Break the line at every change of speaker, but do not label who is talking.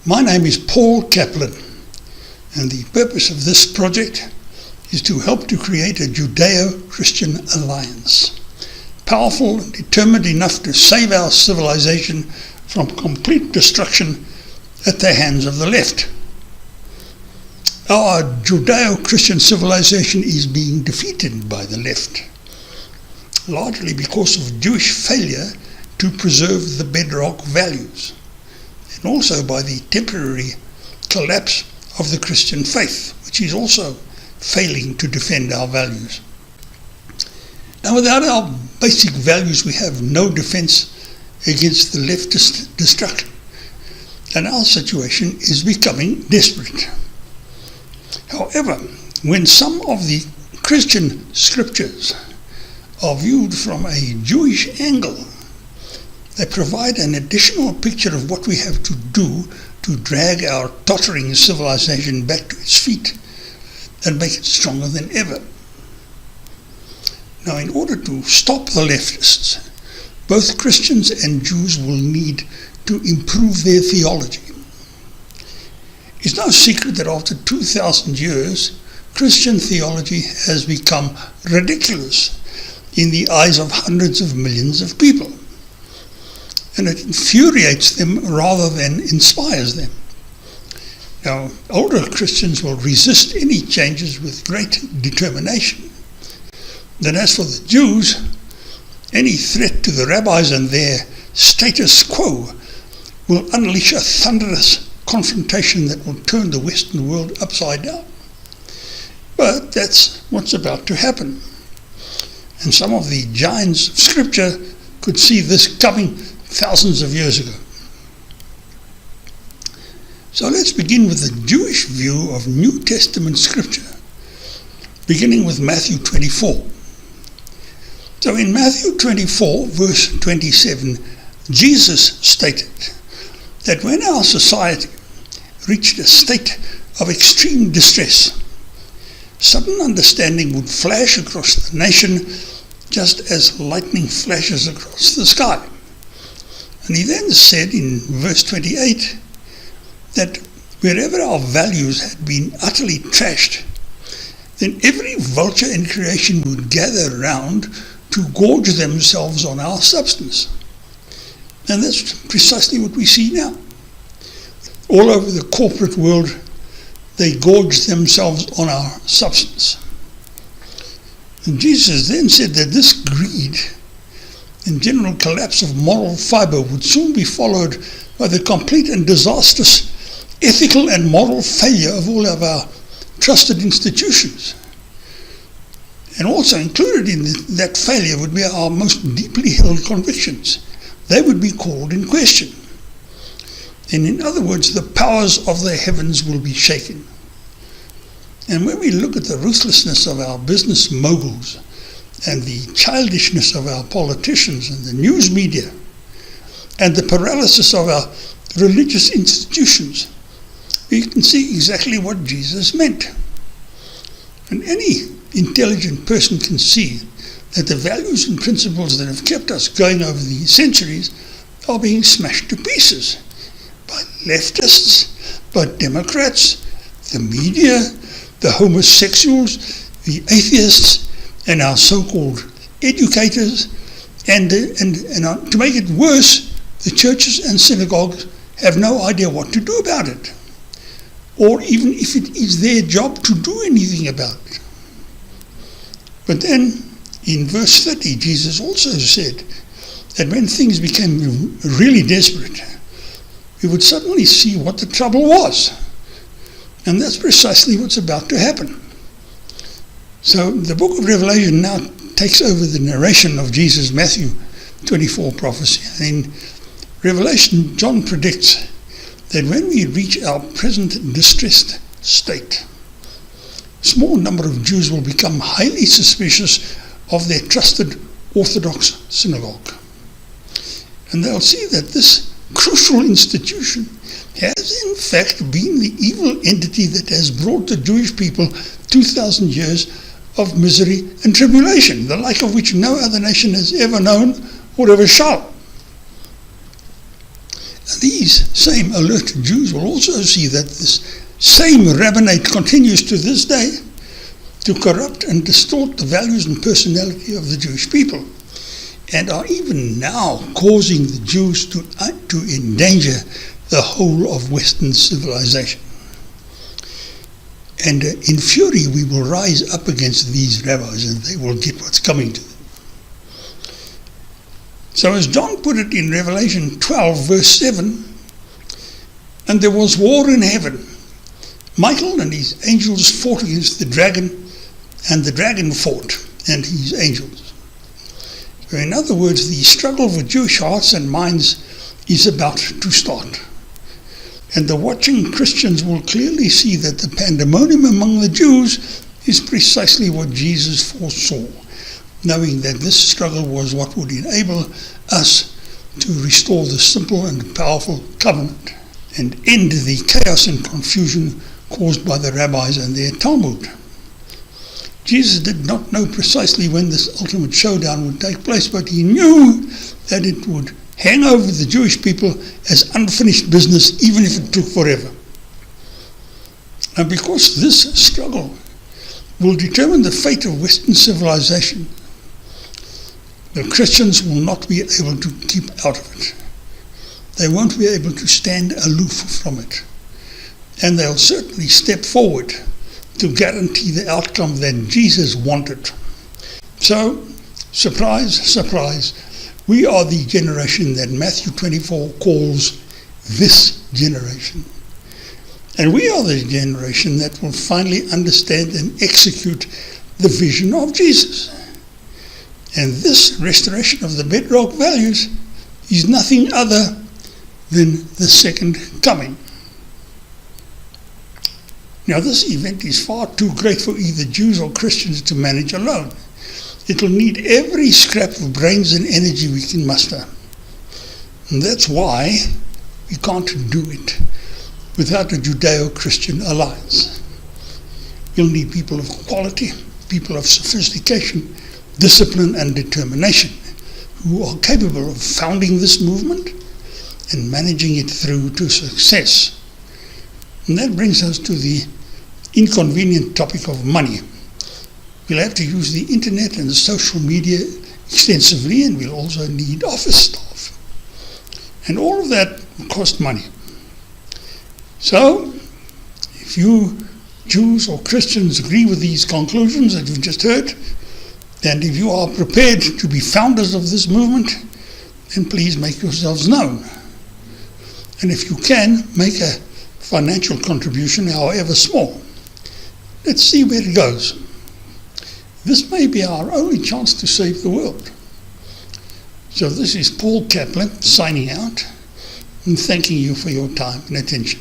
My name is Paul Kaplan, and the purpose of this project is to help to create a Judeo-Christian alliance, powerful and determined enough to save our civilization from complete destruction at the hands of the left. Our Judeo-Christian civilization is being defeated by the left, largely because of Jewish failure to preserve the bedrock values, and also by the temporary collapse of the Christian faith, which is also failing to defend our values. Now, without our basic values, we have no defense against the leftist destruction, and our situation is becoming desperate. However, when some of the Christian scriptures are viewed from a Jewish angle, they provide an additional picture of what we have to do to drag our tottering civilization back to its feet and make it stronger than ever. Now, in order to stop the leftists, both Christians and Jews will need to improve their theology. It's no secret that after 2,000 years, Christian theology has become ridiculous in the eyes of hundreds of millions of people, and it infuriates them rather than inspires them. Now, older Christians will resist any changes with great determination. Then as for the Jews, any threat to the rabbis and their status quo will unleash a thunderous confrontation that will turn the Western world upside down. But that's what's about to happen. And some of the giants of Scripture could see this coming thousands of years ago. So let's begin with the Jewish view of New Testament Scripture, beginning with Matthew 24. So in Matthew 24, verse 27, Jesus stated that when our society reached a state of extreme distress, sudden understanding would flash across the nation just as lightning flashes across the sky. And he then said in verse 28 that wherever our values had been utterly trashed, then every vulture in creation would gather round to gorge themselves on our substance. And that's precisely what we see now. All over the corporate world, they gorge themselves on our substance. And Jesus then said that this greed and general collapse of moral fiber would soon be followed by the complete and disastrous ethical and moral failure of all of our trusted institutions. And also included in that failure would be our most deeply held convictions. They would be called in question. And in other words, the powers of the heavens will be shaken. And when we look at the ruthlessness of our business moguls and the childishness of our politicians and the news media and the paralysis of our religious institutions, we can see exactly what Jesus meant. And any intelligent person can see that the values and principles that have kept us going over the centuries are being smashed to pieces by leftists, by Democrats, the media, the homosexuals, the atheists, and our so-called educators. And to make it worse, the churches and synagogues have no idea what to do about it, or even if it is their job to do anything about it. But then, in verse 30, Jesus also said that when things became really desperate, we would suddenly see what the trouble was. And that's precisely what's about to happen. So the book of Revelation now takes over the narration of Jesus' Matthew 24 prophecy. And in Revelation, John predicts that when we reach our present distressed state, a small number of Jews will become highly suspicious of their trusted Orthodox synagogue. And they'll see that this crucial institution has in fact been the evil entity that has brought the Jewish people 2,000 years of misery and tribulation, the like of which no other nation has ever known or ever shall. these same alert Jews will also see that this same rabbinate continues to this day to corrupt and distort the values and personality of the Jewish people, and are even now causing the Jews to endanger the whole of Western civilization. And in fury we will rise up against these rabbis, and they will get what's coming to them. So as John put it in Revelation 12 verse 7, and there was war in heaven. Michael and his angels fought against the dragon, and the dragon fought, and his angels. So in other words, the struggle for Jewish hearts and minds is about to start. And the watching Christians will clearly see that the pandemonium among the Jews is precisely what Jesus foresaw, knowing that this struggle was what would enable us to restore the simple and powerful covenant and end the chaos and confusion caused by the rabbis and their Talmud. Jesus did not know precisely when this ultimate showdown would take place, but he knew that it would hang over the Jewish people as unfinished business, even if it took forever. And because this struggle will determine the fate of Western civilization, the Christians will not be able to keep out of it. They won't be able to stand aloof from it. And they'll certainly step forward to guarantee the outcome that Jesus wanted. So, surprise, surprise, we are the generation that Matthew 24 calls this generation. And we are the generation that will finally understand and execute the vision of Jesus. And this restoration of the bedrock values is nothing other than the second coming. Now, this event is far too great for either Jews or Christians to manage alone. It will need every scrap of brains and energy we can muster. And that's why we can't do it without a Judeo-Christian alliance. We'll need people of quality, people of sophistication, discipline and determination, who are capable of founding this movement and managing it through to success. And that brings us to the inconvenient topic of money. We'll have to use the internet and the social media extensively, and we'll also need office staff. And all of that will cost money. So, if you Jews or Christians agree with these conclusions that you've just heard, and if you are prepared to be founders of this movement, then please make yourselves known. And if you can, make a financial contribution, however small. Let's see where it goes. This may be our only chance to save the world. So this is Paul Kaplan signing out and thanking you for your time and attention.